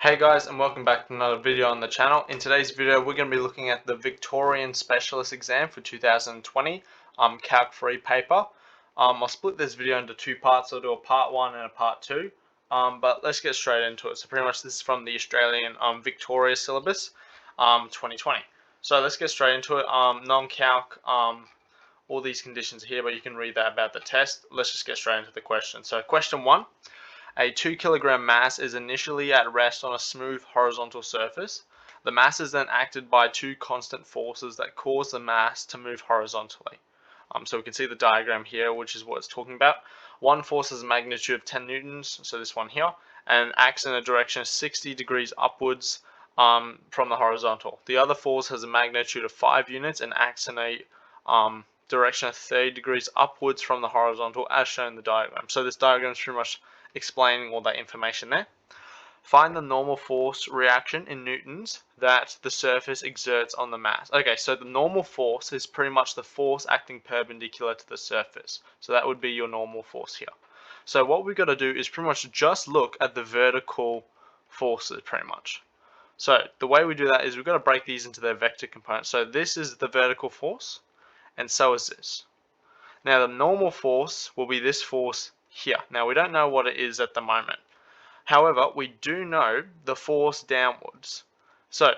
Hey guys, and welcome back to another video on the channel. In today's video we're going to be looking at the Victorian Specialist exam for 2020 Calc 3 paper. I'll split this video into two parts. I'll do a part 1 and a part 2, but let's get straight into it. So pretty much this is from the Australian Victoria syllabus 2020. So let's get straight into it. Non-calc, all these conditions here, but you can read that about the test. Let's just get straight into the question. So question 1. A 2 kilogram mass is initially at rest on a smooth horizontal surface. The mass is then acted by two constant forces that cause the mass to move horizontally. So we can see the diagram here, which is what it's talking about. One force has a magnitude of 10 newtons, so this one here, and acts in a direction of 60 degrees upwards from the horizontal. The other force has a magnitude of 5 units and acts in a direction of 30 degrees upwards from the horizontal, as shown in the diagram. So this diagram is pretty much explaining all that information there. Find the normal force reaction in newtons that the surface exerts on the mass. Okay, so the normal force is pretty much the force acting perpendicular to the surface. So that would be your normal force here. So what we've got to do is pretty much just look at the vertical forces pretty much. So the way we do that is we've got to break these into their vector components. So this is the vertical force, and so is this. Now the normal force will be this force here. Now we don't know what it is at the moment. However, we do know the force downwards. So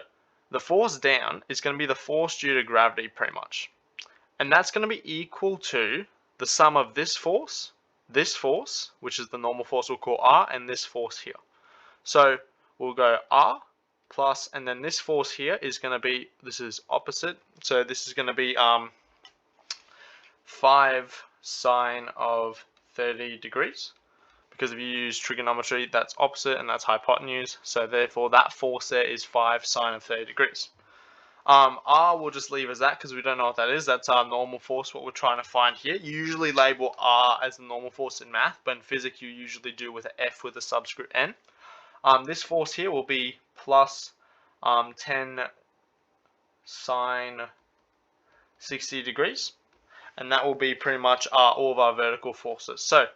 the force down is going to be the force due to gravity pretty much. And that's going to be equal to the sum of this force, which is the normal force we'll call R, and this force here. So we'll go R plus, and then this force here is going to be, this is opposite, so this is going to be 5 sine of 30 degrees, because if you use trigonometry that's opposite and that's hypotenuse, so therefore that force there is 5 sine of 30 degrees. R we'll just leave as that because we don't know what that is. That's our normal force, what we're trying to find here. You usually label R as the normal force in math, but in physics you usually do with an F with a subscript N. This force here will be plus 10 sine 60 degrees. And that will be pretty much all of our vertical forces. So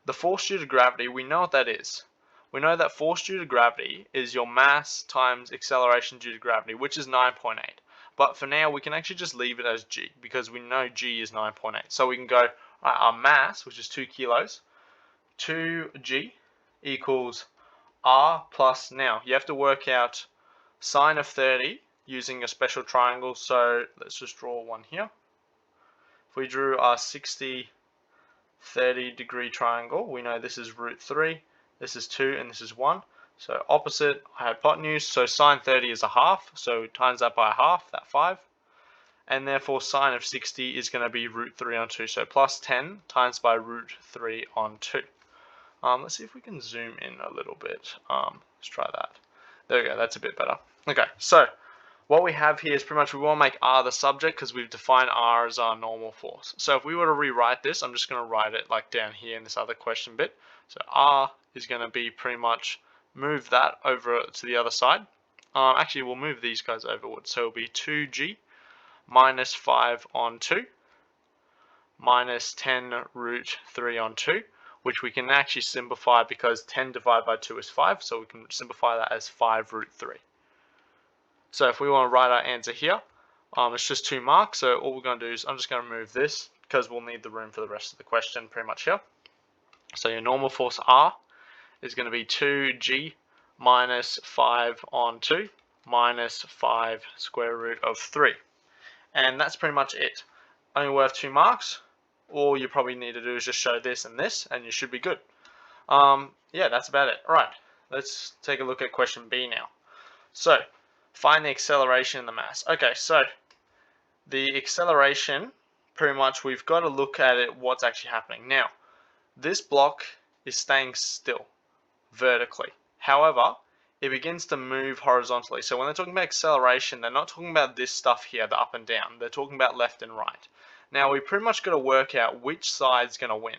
the force due to gravity, we know what that is. We know that force due to gravity is your mass times acceleration due to gravity, which is 9.8. But for now, we can actually just leave it as g, because we know g is 9.8. So we can go, our mass, which is 2 kilos, 2g equals r plus, now you have to work out sine of 30 using a special triangle. So let's just draw one here. If we drew our 60, 30 degree triangle, we know this is root 3, this is 2, and this is 1. So opposite hypotenuse, so sine 30 is a half, so times that by a half, that 5. And therefore sine of 60 is going to be root 3 on 2, so plus 10 times by root 3 on 2. Let's see if we can zoom in a little bit. Let's try that. There we go, that's a bit better. Okay, so what we have here is pretty much we want to make R the subject because we've defined R as our normal force. So if we were to rewrite this, I'm just going to write it like down here in this other question bit. So R is going to be pretty much move that over to the other side. Actually, we'll move these guys overwards. So it'll be 2g minus 5 on 2 minus 10 root 3 on 2, which we can actually simplify because 10 divided by 2 is 5. So we can simplify that as 5 root 3. So if we want to write our answer here, it's just 2 marks. So all we're going to do is I'm just going to remove this because we'll need the room for the rest of the question pretty much here. So your normal force R is going to be 2g minus 5 on 2 minus 5 square root of 3. And that's pretty much it. Only worth 2 marks. All you probably need to do is just show this, and you should be good. Yeah, that's about it. Alright, let's take a look at question B now. So find the acceleration in the mass. Okay, so the acceleration, pretty much we've got to look at it, what's actually happening. Now, this block is staying still vertically. However, it begins to move horizontally. So when they're talking about acceleration, they're not talking about this stuff here, the up and down. They're talking about left and right. Now, we pretty much got to work out which side's going to win.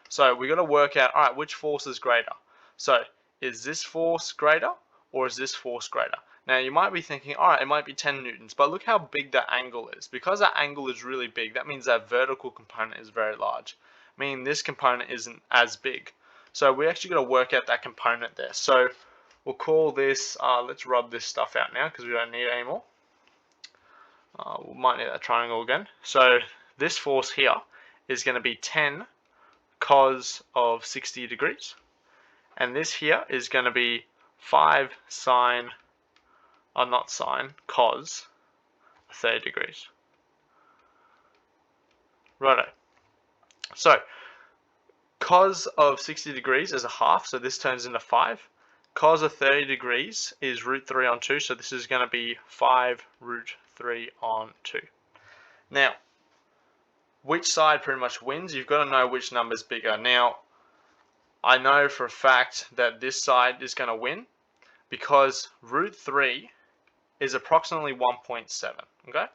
So we got to work out, all right, which force is greater? So is this force greater or is this force greater? Now you might be thinking, alright, it might be 10 newtons, but look how big that angle is. Because that angle is really big, that means that vertical component is very large, meaning this component isn't as big. So we actually got to work out that component there. So we'll call this, let's rub this stuff out now because we don't need it anymore. We might need that triangle again. So this force here is going to be 10 cos of 60 degrees. And this here is going to be 5 sine, not sine, cos 30 degrees. Righto. So cos of 60 degrees is a half, so this turns into 5. Cos of 30 degrees is root 3 on 2, so this is going to be 5 root 3 on 2. Now, which side pretty much wins? You've got to know which number is bigger. Now, I know for a fact that this side is going to win because root 3 is approximately 1.7, okay?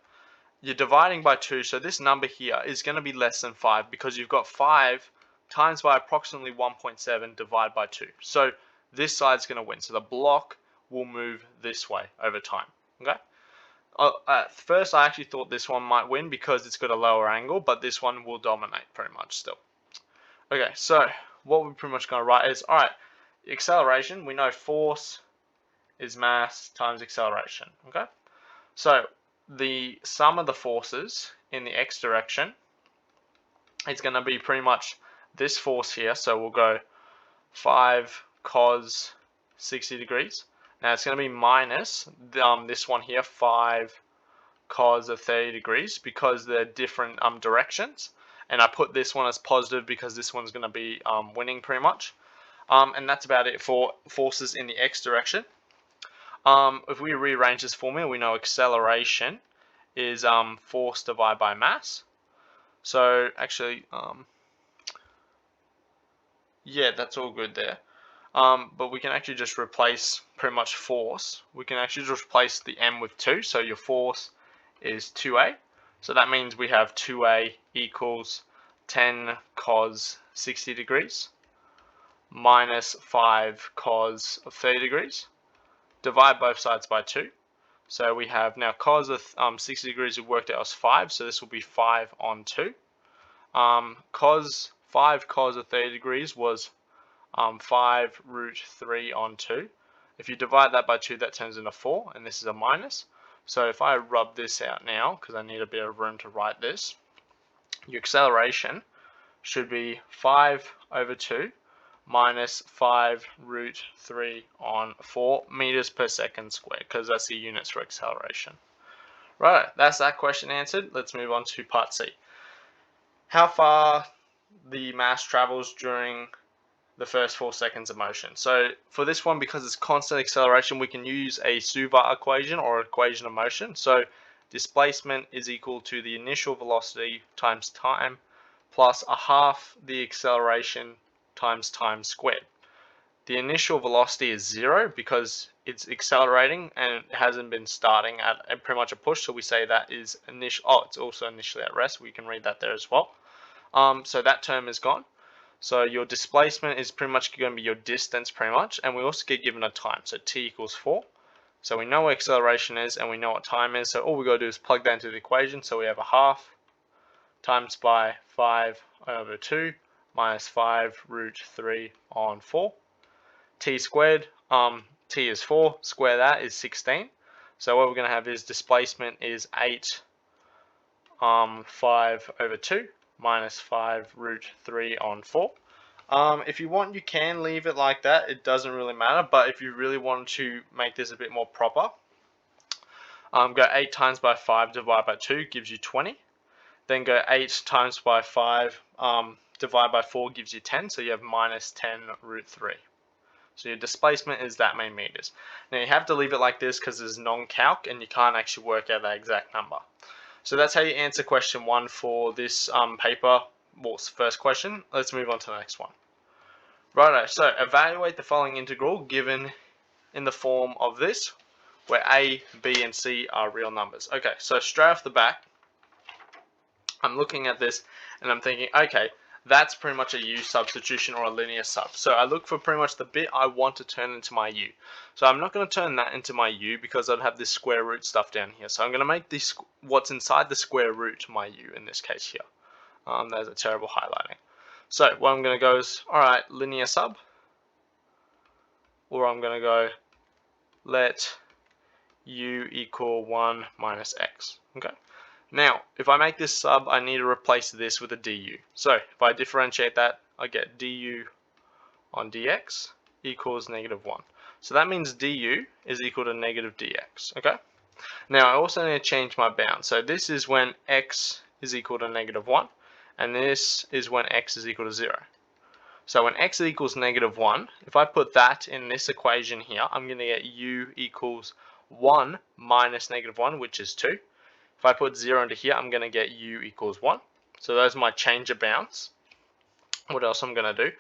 You're dividing by 2, so this number here is going to be less than 5 because you've got 5 times by approximately 1.7 divided by 2. So this side's going to win. So the block will move this way over time, okay? At first, I actually thought this one might win because it's got a lower angle, but this one will dominate pretty much still. Okay, so what we're pretty much going to write is, all right, acceleration, we know force is mass times acceleration, okay? So the sum of the forces in the x direction is going to be pretty much this force here, so we'll go 5 cos 60 degrees. Now it's going to be minus this one here, 5 cos of 30 degrees, because they're different directions. And I put this one as positive because this one's going to be winning pretty much. And that's about it for forces in the x direction. If we rearrange this formula, we know acceleration is force divided by mass. So actually, yeah, that's all good there. But we can actually just replace pretty much force. We can actually just replace the m with 2. So your force is 2a. So that means we have 2a equals 10 cos 60 degrees minus 5 cos of 30 degrees. Divide both sides by 2. So we have now cos of 60 degrees we worked out as 5. So this will be 5 on 2. 5 cos of 30 degrees was 5 root 3 on 2. If you divide that by 2, that turns into 4, and this is a minus. So if I rub this out now, because I need a bit of room to write this, your acceleration should be 5 over 2 minus 5 root 3 on 4 meters per second squared, because that's the units for acceleration. Right, that's that question answered. Let's move on to part C. How far the mass travels during the first 4 seconds of motion. So for this one, because it's constant acceleration, we can use a Suva equation or equation of motion. So displacement is equal to the initial velocity times time plus a half the acceleration times time squared. The initial velocity is 0 because it's accelerating and it hasn't been starting at pretty much a push. So we say that is initial. Oh, it's also initially at rest. We can read that there as well. So that term is gone. So your displacement is pretty much going to be your distance pretty much, and we also get given a time, so t equals 4. So we know what acceleration is and we know what time is, so all we got to do is plug that into the equation. So we have a half times by 5 over 2 minus 5 root 3 on 4. T squared, t is 4, square that is 16. So what we're going to have is displacement is 8 5 over 2 minus 5 root 3 on 4. If you want, you can leave it like that. It doesn't really matter. But if you really want to make this a bit more proper, go 8 times by 5 divided by 2 gives you 20. Then go 8 times by 5 divided by 4 gives you 10. So you have minus 10 root 3. So your displacement is that many meters. Now you have to leave it like this because it's non-calc and you can't actually work out that exact number. So that's how you answer question 1 for this paper. Well, first question. Let's move on to the next one. Righto, so evaluate the following integral given in the form of this, where a, b, and c are real numbers. Okay, so straight off the bat, I'm looking at this and I'm thinking, okay, that's pretty much a u substitution or a linear sub. So I look for pretty much the bit I want to turn into my u. So I'm not going to turn that into my u because I'd have this square root stuff down here. So I'm going to make this what's inside the square root my u in this case here. There's a terrible highlighting. So what I'm going to go is, alright, linear sub. Or I'm going to go let u equal 1 minus x. Okay. Now, if I make this sub, I need to replace this with a du. So if I differentiate that, I get du on dx equals -1. So that means du is equal to negative dx. Okay. Now I also need to change my bound. So this is when x is equal to -1, and this is when x is equal to 0. So when x equals -1, if I put that in this equation here, I'm going to get u equals 1 minus -1, which is 2. If I put 0 into here, I'm going to get u equals 1. So those are my change of bounds. What else I'm going to do?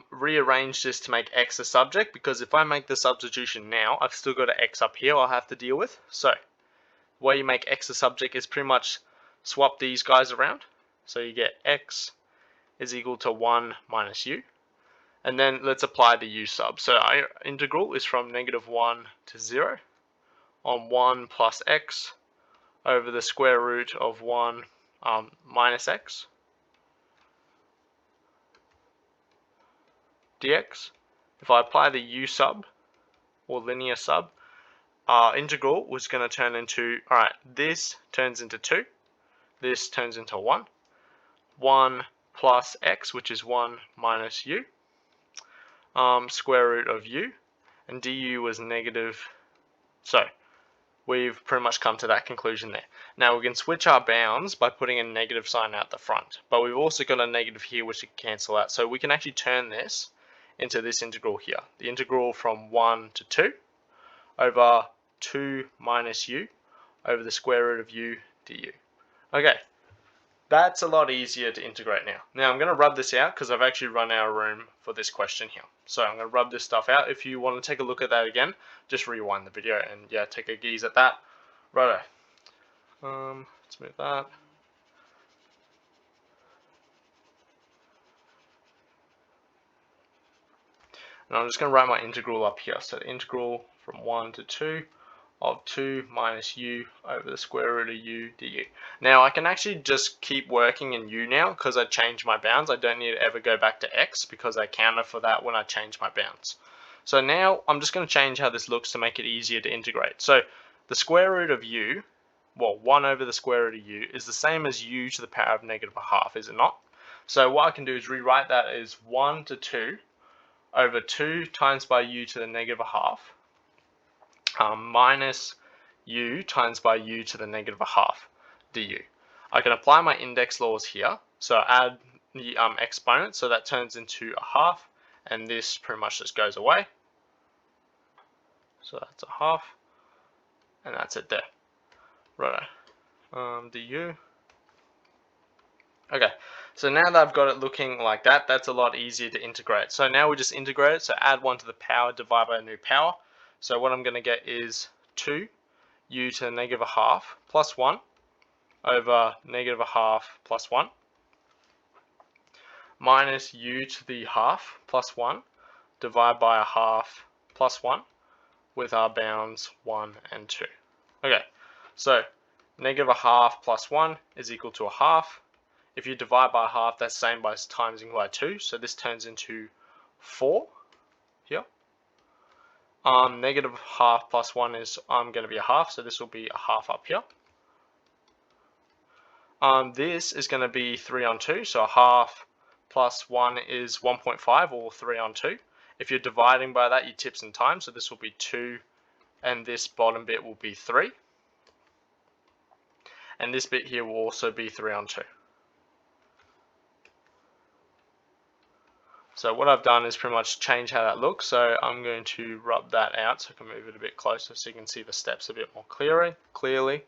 Rearrange this to make x a subject, because if I make the substitution now, I've still got an x up here I'll have to deal with. So the way you make x a subject is pretty much swap these guys around. So you get x is equal to 1 minus u. And then let's apply the u sub. So our integral is from -1 to 0 on 1 plus x over the square root of 1 minus x dx. If I apply the u sub or linear sub, our integral was going to turn into, alright, this turns into 2, this turns into 1, 1 plus x, which is 1 minus u, square root of u, and du was negative. So we've pretty much come to that conclusion there. Now we can switch our bounds by putting a negative sign out the front, but we've also got a negative here which we can cancel out. So we can actually turn this into this integral here. The integral from 1 to 2 over 2 minus u over the square root of u du. Okay, that's a lot easier to integrate now. Now I'm going to rub this out because I've actually run out of room for this question here. So I'm going to rub this stuff out. If you want to take a look at that again, just rewind the video and yeah, take a gaze at that. Righto. Let's move that. And I'm just going to write my integral up here. So the integral from 1 to 2 of 2 minus u over the square root of u du. Now I can actually just keep working in u now because I changed my bounds. I don't need to ever go back to x because I counted for that when I changed my bounds. So now I'm just going to change how this looks to make it easier to integrate. So the square root of u, well, 1 over the square root of u is the same as u to the power of -1/2, is it not? So what I can do is rewrite that as 1 to 2 over 2 times by u to the -1/2 minus u times by u to the -1/2 du. I can apply my index laws here. So add the exponent, so that turns into 1/2, and this pretty much just goes away. So that's 1/2, and that's it there. Right. Du. Okay, so now that I've got it looking like that, that's a lot easier to integrate. So now we just integrate it. So add 1 to the power, divide by a new power. So what I'm going to get is 2 u to the -1/2 plus 1 over -1/2 plus 1 minus u to the 1/2 plus 1 divided by 1/2 plus 1 with our bounds 1 and 2. Okay, so -1/2 plus 1 is equal to 1/2. If you divide by 1/2, that's the same by timesing by 2. So this turns into 4 here. -1/2 plus 1 is going to be 1/2, so this will be 1/2 up here. This is going to be 3 on 2, so 1/2 plus 1 is 1.5, or 3 on 2. If you're dividing by that, you tip some time, so this will be 2, and this bottom bit will be 3. And this bit here will also be 3 on 2. So what I've done is pretty much change how that looks. So I'm going to rub that out so I can move it a bit closer so you can see the steps a bit more clearly.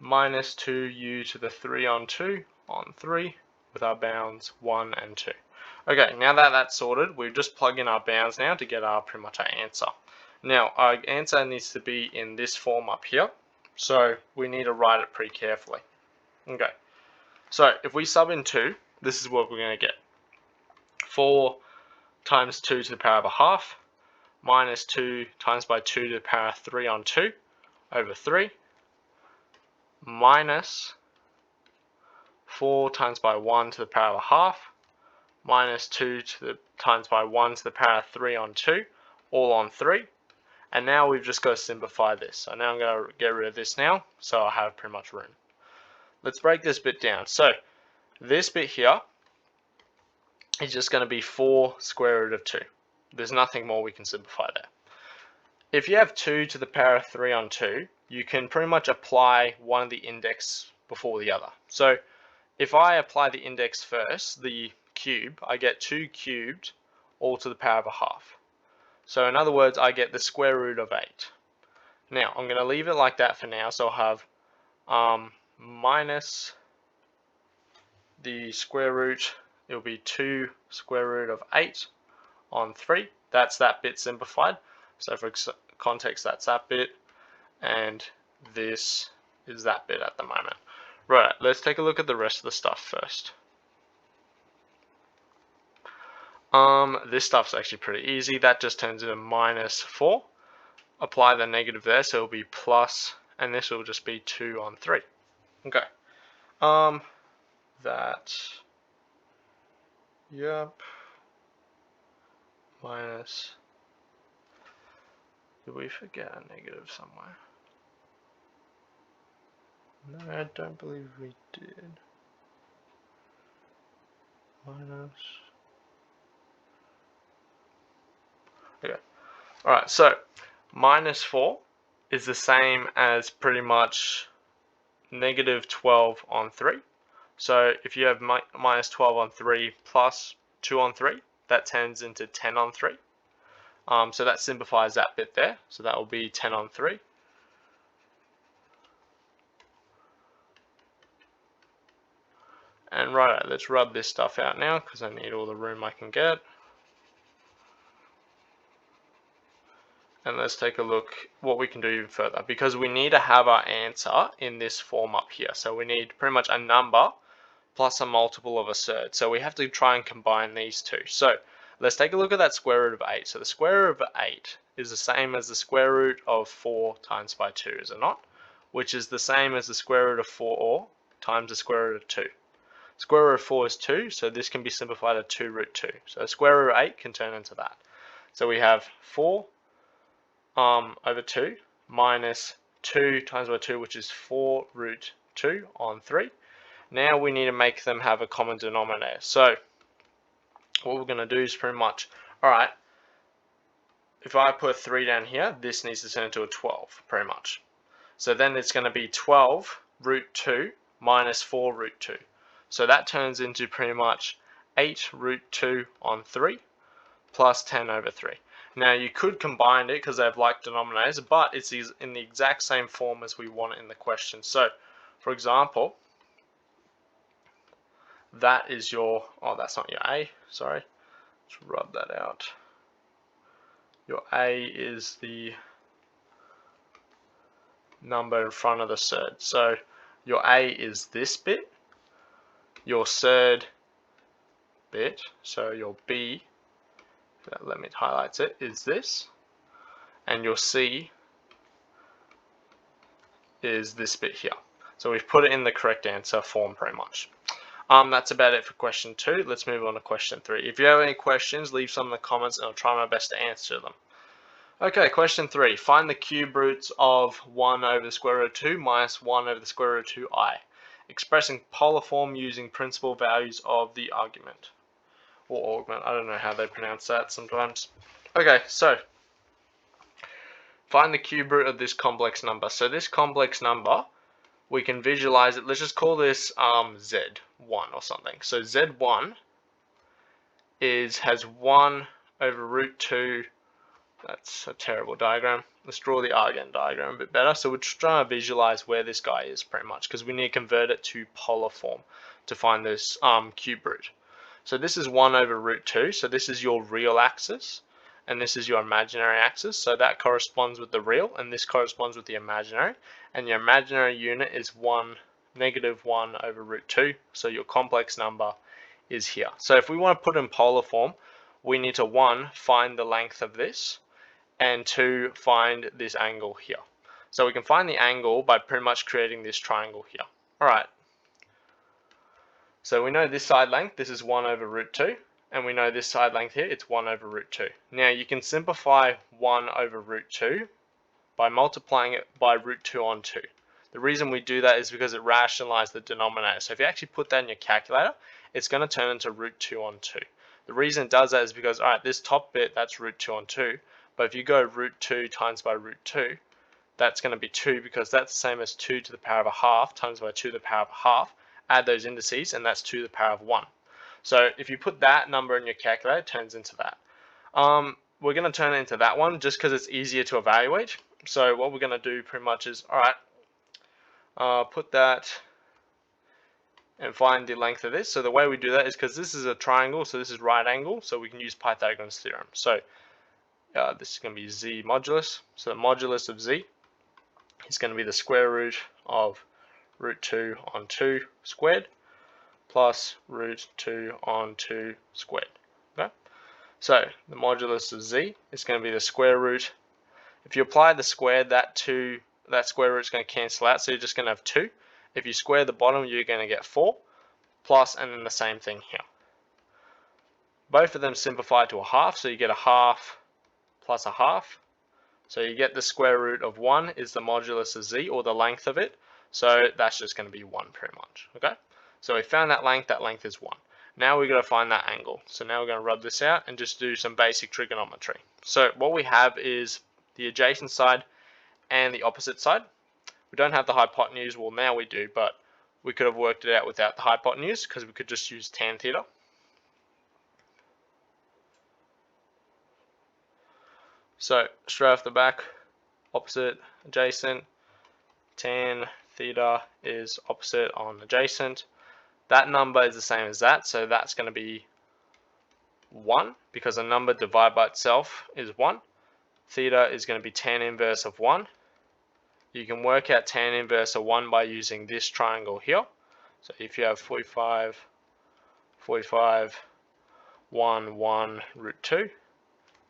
Minus 2u to the 3 on 2 on 3 with our bounds 1 and 2. Okay, now that that's sorted, we just plug in our bounds now to get our pretty much our answer. Now our answer needs to be in this form up here. So we need to write it pretty carefully. Okay, so if we sub in 2, this is what we're going to get. 4 times 2 to the power of 1/2 minus 2 times by 2 to the power of 3 on 2 over 3 minus 4 times by 1 to the power of 1/2 minus 2 to the times by 1 to the power of 3 on 2 all on 3. And now we've just got to simplify this. So now I'm going to get rid of this now, so I have pretty much room. Let's break this bit down. So this bit here is just going to be 4 square root of 2. There's nothing more we can simplify there. If you have 2 to the power of 3 on 2, you can pretty much apply one of the index before the other. So if I apply the index first, the cube, I get 2 cubed all to the power of a half. So in other words, I get the square root of 8. Now I'm going to leave it like that for now, so I'll have minus the square root, it will be 2 square root of 8 on 3. That's that bit simplified. So for context, that's that bit, and this is that bit at the moment. Right, let's take a look at the rest of the stuff first. This stuff's actually pretty easy. That just turns into minus 4. Apply the negative there, so it'll be plus, and this will just be 2 on 3. Okay. Yep. Minus. Did we forget a negative somewhere? No, I don't believe we did. Minus. Okay. Alright, so minus 4 is the same as pretty much negative 12 on 3. So if you have minus 12 on 3 plus 2 on 3, that turns into 10 on 3. So that simplifies that bit there. So that will be 10 on 3. And right, let's rub this stuff out now because I need all the room I can get. And let's take a look what we can do even further, because we need to have our answer in this form up here. So we need pretty much a number plus a multiple of a third. So we have to try and combine these two. So let's take a look at that square root of 8. So the square root of 8 is the same as the square root of 4 times by 2, is it not? Which is the same as the square root of 4 times the square root of 2. Square root of 4 is 2, so this can be simplified to 2 root 2. So square root of 8 can turn into that. So we have 4 over 2 minus 2 times by 2, which is 4 root 2 on 3. Now we need to make them have a common denominator. So what we're going to do is pretty much, alright, if I put 3 down here, this needs to turn into a 12, pretty much. So then it's going to be 12 root 2 minus 4 root 2. So that turns into pretty much 8 root 2 on 3 plus 10 over 3. Now you could combine it because they have like denominators, but it's in the exact same form as we want it in the question. So for example, that is your, oh that's not your A, sorry, let's rub that out. Your A is the number in front of the third. So your A is this bit, your third bit, so your B, let me highlight it, is this, and your C is this bit here. So we've put it in the correct answer form pretty much. That's about it for question 2. Let's move on to question 3. If you have any questions, leave some in the comments and I'll try my best to answer them. Okay, question 3. Find the cube roots of 1 over the square root of 2 minus 1 over the square root of 2i, expressing polar form using principal values of the argument. Or augment, I don't know how they pronounce that sometimes. Okay, so find the cube root of this complex number. So this complex number, we can visualize it. Let's just call this Z1 or something. So Z1 has 1 over root 2. That's a terrible diagram. Let's draw the argand diagram a bit better. So we're just trying to visualize where this guy is pretty much, because we need to convert it to polar form to find this cube root. So this is 1 over root 2. So this is your real axis, and this is your imaginary axis. So that corresponds with the real, and this corresponds with the imaginary. And your imaginary unit is negative 1 over root 2. So your complex number is here. So if we want to put in polar form, we need to 1, find the length of this, and 2, find this angle here. So we can find the angle by pretty much creating this triangle here. Alright. So we know this side length, this is 1 over root 2, and we know this side length here, it's 1 over root 2. Now you can simplify 1 over root 2 by multiplying it by root 2 on 2. The reason we do that is because it rationalizes the denominator. So if you actually put that in your calculator, it's going to turn into root 2 on 2. The reason it does that is because, alright, this top bit, that's root 2 on 2. But if you go root 2 times by root 2, that's going to be 2, because that's the same as 2 to the power of a half times by 2 to the power of a half. Add those indices, and that's 2 to the power of 1. So if you put that number in your calculator, it turns into that. We're going to turn it into that one just because it's easier to evaluate. So what we're going to do pretty much is, alright, put that and find the length of this. So the way we do that is because this is a triangle, so this is right angle, so we can use Pythagoras theorem. So this is going to be z modulus. So the modulus of z is going to be the square root of root 2 on 2 squared plus root 2 on 2 squared. Okay? So the modulus of z is going to be the square root. If you apply the square, that square root is going to cancel out, so you're just going to have 2. If you square the bottom, you're going to get 4, plus, and then the same thing here. Both of them simplify to a half, so you get a half plus a half. So you get the square root of 1 is the modulus of z, or the length of it. So that's just going to be 1 pretty much. Okay? So we found that length is 1. Now we've got to find that angle. So now we're going to rub this out and just do some basic trigonometry. So what we have is the adjacent side and the opposite side. We don't have the hypotenuse, well now we do, but we could have worked it out without the hypotenuse because we could just use tan theta. So straight off the back, opposite, adjacent, tan theta is opposite on adjacent. That number is the same as that, so that's going to be 1 because a number divided by itself is 1. Theta is going to be tan inverse of 1. You can work out tan inverse of 1 by using this triangle here. So if you have 45, 45, 1, 1, root 2,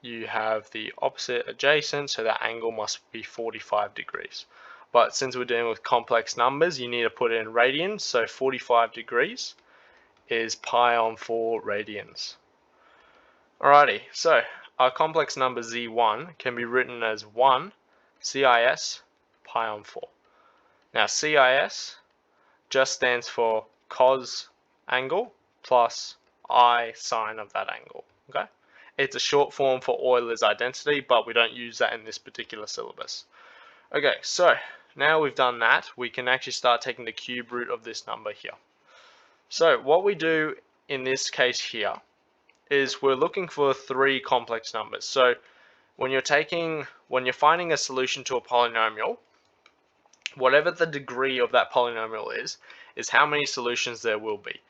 you have the opposite adjacent, so that angle must be 45 degrees. But since we're dealing with complex numbers, you need to put it in radians, so 45 degrees is pi on 4 radians. Alrighty, so our complex number z1 can be written as 1 CIS pi on 4. Now CIS just stands for cos angle plus I sine of that angle. Okay, it's a short form for Euler's identity, but we don't use that in this particular syllabus. Okay, so now we've done that, we can actually start taking the cube root of this number here. So what we do in this case here is we're looking for 3 complex numbers. So when you're finding a solution to a polynomial, whatever the degree of that polynomial is how many solutions there will be,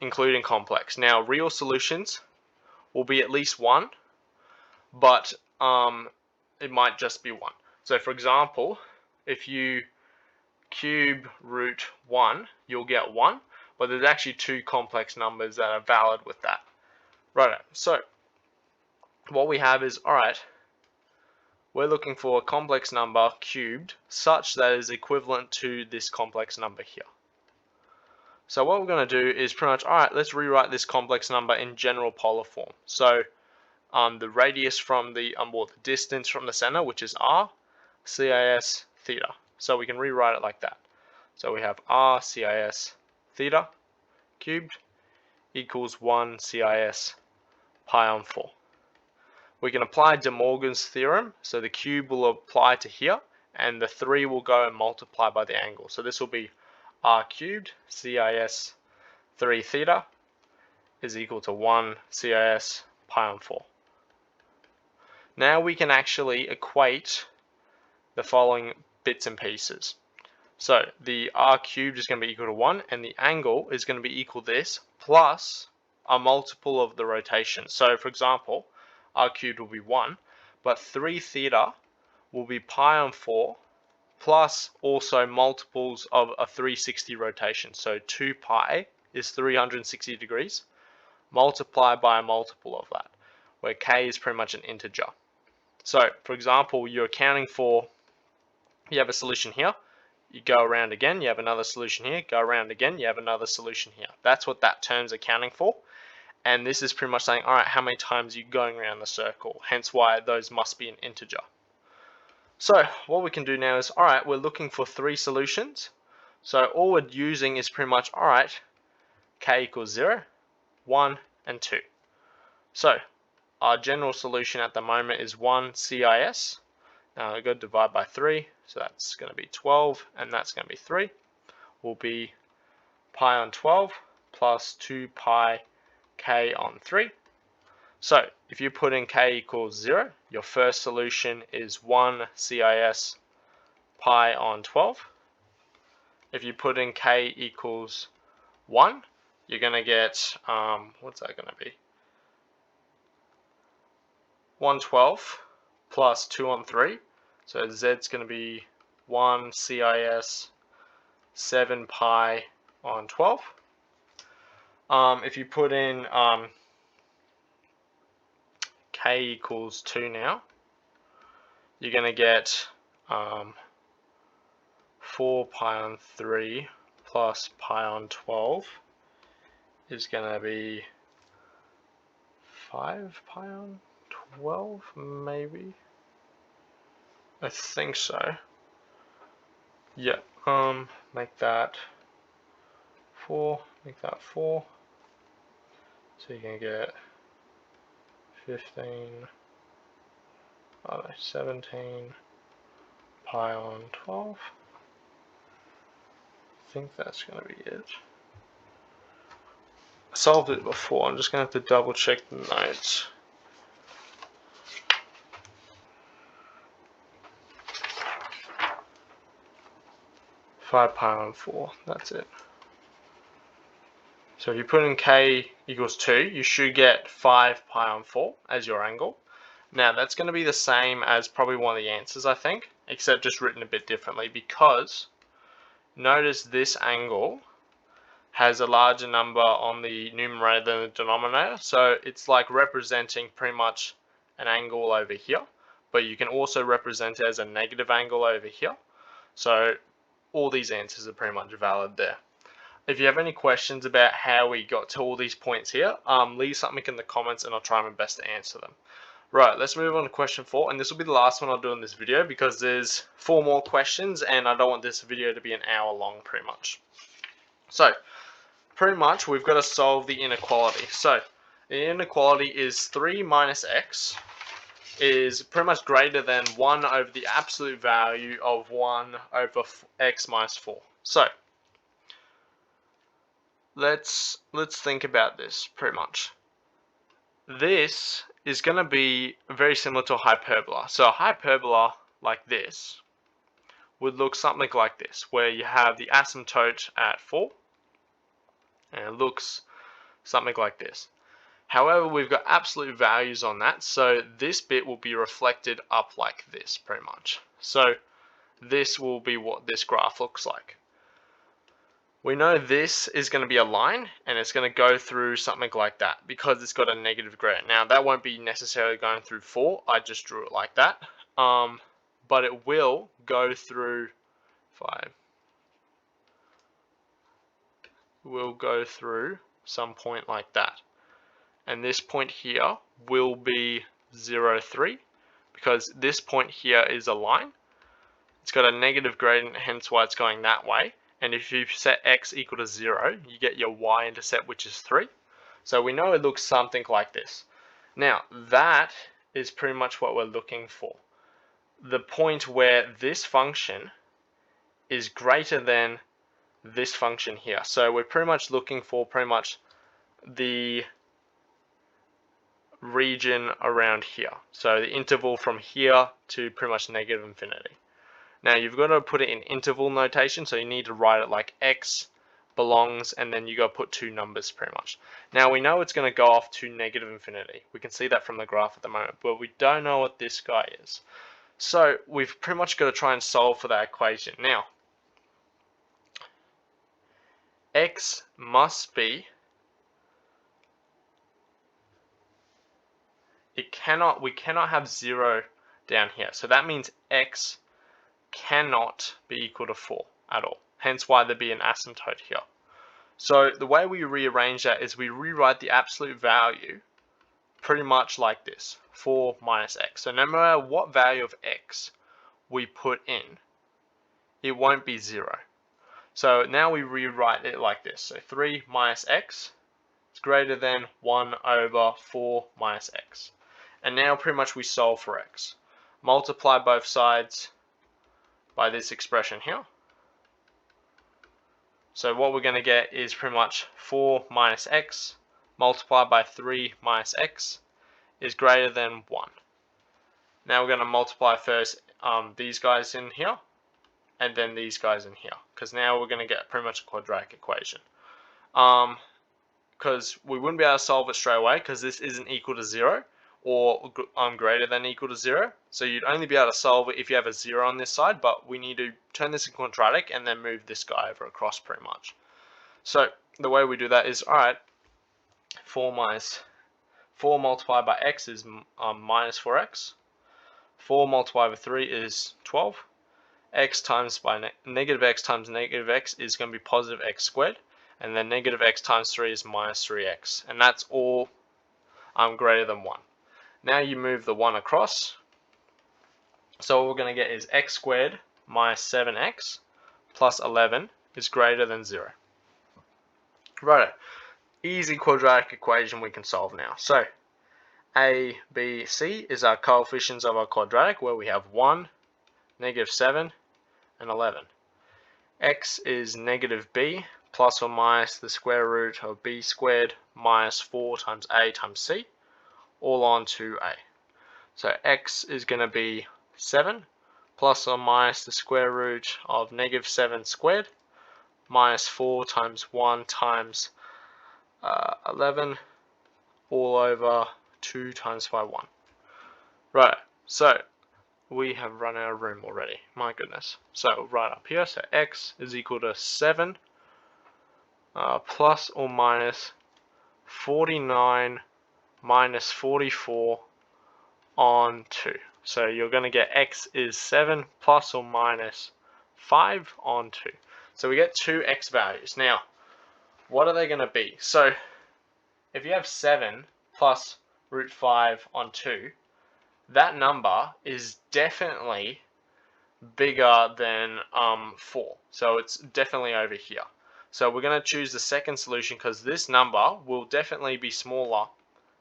including complex. Now real solutions will be at least 1, but it might just be 1. So for example, if you cube root 1, you'll get 1, but there's actually 2 complex numbers that are valid with that. Right, so what we have is, alright, we're looking for a complex number cubed such that it is equivalent to this complex number here. So what we're going to do is pretty much, alright, let's rewrite this complex number in general polar form. So the radius from the distance from the center, which is r, CIS theta. So we can rewrite it like that. So we have r CIS theta cubed equals 1 CIS pi on 4. We can apply De Morgan's theorem, so the cube will apply to here, and the 3 will go and multiply by the angle. So this will be r cubed CIS 3 theta is equal to 1 CIS pi on 4. Now we can actually equate the following bits and pieces. So the r cubed is going to be equal to 1, and the angle is going to be equal to this plus a multiple of the rotation. So for example, r cubed will be 1, but 3 theta will be pi on 4 plus also multiples of a 360 rotation. So 2 pi is 360 degrees multiplied by a multiple of that, where k is pretty much an integer. So for example, you're accounting for, you have a solution here, you go around again, you have another solution here, go around again, you have another solution here. That's what that term's accounting for. And this is pretty much saying, alright, how many times are you going around the circle? Hence why those must be an integer. So what we can do now is, alright, we're looking for 3 solutions. So all we're using is pretty much, alright, k equals 0, 1, and 2. So our general solution at the moment is 1 CIS. Now we're going to divide by 3, so that's going to be 12, and that's going to be 3. Will be pi on 12 plus 2 pi k on 3. So if you put in k equals 0, your first solution is 1 CIS pi on 12. If you put in k equals 1, you're going to get, what's that going to be? 112 plus 2 on 3. So z's going to be 1 CIS 7 pi on 12. If you put in k equals 2 now, you're going to get 4 pi on 3 plus pi on 12 is going to be 5 pi on 12, maybe? I think so. Yeah, make that 4, make that 4. So you can get 15, 17 pi on 12. I think that's going to be it. I solved it before, I'm just going to have to double check the notes. Pi on 4, that's it. So if you put in k equals 2, you should get 5 pi on 4 as your angle. Now that's going to be the same as probably one of the answers, I think, except just written a bit differently, because notice this angle has a larger number on the numerator than the denominator, so it's like representing pretty much an angle over here, but you can also represent it as a negative angle over here. So all these answers are pretty much valid there. If you have any questions about how we got to all these points here, leave something in the comments and I'll try my best to answer them. Right, let's move on to question 4, and this will be the last one I'll do in this video because there's 4 more questions and I don't want this video to be an hour long pretty much. So, pretty much we've got to solve the inequality. So, the inequality is 3 minus x is pretty much greater than 1 over the absolute value of 1 over x minus 4. So, let's think about this pretty much. This is going to be very similar to a hyperbola. So a hyperbola like this would look something like this, where you have the asymptote at 4, and it looks something like this. However, we've got absolute values on that, so this bit will be reflected up like this pretty much. So this will be what this graph looks like. We know this is going to be a line and it's going to go through something like that because it's got a negative gradient. Now that won't be necessarily going through 4, I just drew it like that, but it will go through 5. Will go through some point like that, and this point here will be 0, 3 because this point here is a line. It's got a negative gradient, hence why it's going that way. And if you set x equal to 0, you get your y-intercept, which is 3. So we know it looks something like this. Now, that is pretty much what we're looking for. The point where this function is greater than this function here. So we're pretty much looking for pretty much the region around here. So the interval from here to pretty much negative infinity. Now you've got to put it in interval notation, so you need to write it like x belongs, and then you got to put 2 numbers pretty much. Now we know it's going to go off to negative infinity. We can see that from the graph at the moment, but we don't know what this guy is. So we've pretty much got to try and solve for that equation. Now, x must be, we cannot have 0 down here. So that means x cannot be equal to 4 at all. Hence why there'd be an asymptote here. So the way we rearrange that is we rewrite the absolute value pretty much like this, 4 minus x. So no matter what value of x we put in, it won't be 0. So now we rewrite it like this. So 3 minus x is greater than 1 over 4 minus x. And now pretty much we solve for x. Multiply both sides by this expression here. So what we're going to get is pretty much 4 minus x multiplied by 3 minus x is greater than 1. Now we're going to multiply first these guys in here and then these guys in here, because now we're going to get pretty much a quadratic equation. Because we wouldn't be able to solve it straight away because this isn't equal to 0 or greater than equal to 0. So you'd only be able to solve it if you have a 0 on this side, but we need to turn this into quadratic and then move this guy over across pretty much. So the way we do that is, alright, 4 multiplied by x is minus 4x. 4 multiplied by 3 is 12. X times by negative x times negative x is going to be positive x squared. And then negative x times 3 is minus 3x. And that's all greater than 1. Now you move the 1 across. So what we're going to get is x squared minus 7x plus 11 is greater than 0. Right. Easy quadratic equation we can solve now. So a, b, c is our coefficients of our quadratic, where we have 1, negative 7, and 11. X is negative b plus or minus the square root of b squared minus 4 times a times c, all on to a. So x is going to be 7 plus or minus the square root of negative 7 squared minus 4 times 1 times 11 all over 2 times by 1. Right, so we have run out of room already, my goodness. So right up here, so x is equal to 7 plus or minus 49 minus 44 on 2. So you're going to get x is 7 plus or minus 5 on 2. So we get two x values. Now, what are they going to be? So if you have 7 plus root 5 on 2, that number is definitely bigger than 4. So it's definitely over here. So we're going to choose the second solution because this number will definitely be smaller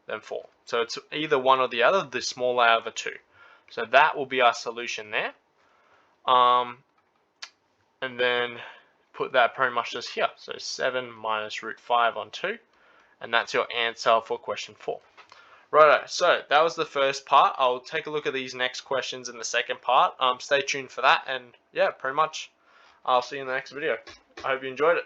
than 4. So it's either one or the other, the smaller out of the two. So that will be our solution there. And then put that pretty much just here. So 7 minus root 5 on 2. And that's your answer for question 4. Righto, so that was the first part. I'll take a look at these next questions in the second part. Stay tuned for that. And yeah, pretty much I'll see you in the next video. I hope you enjoyed it.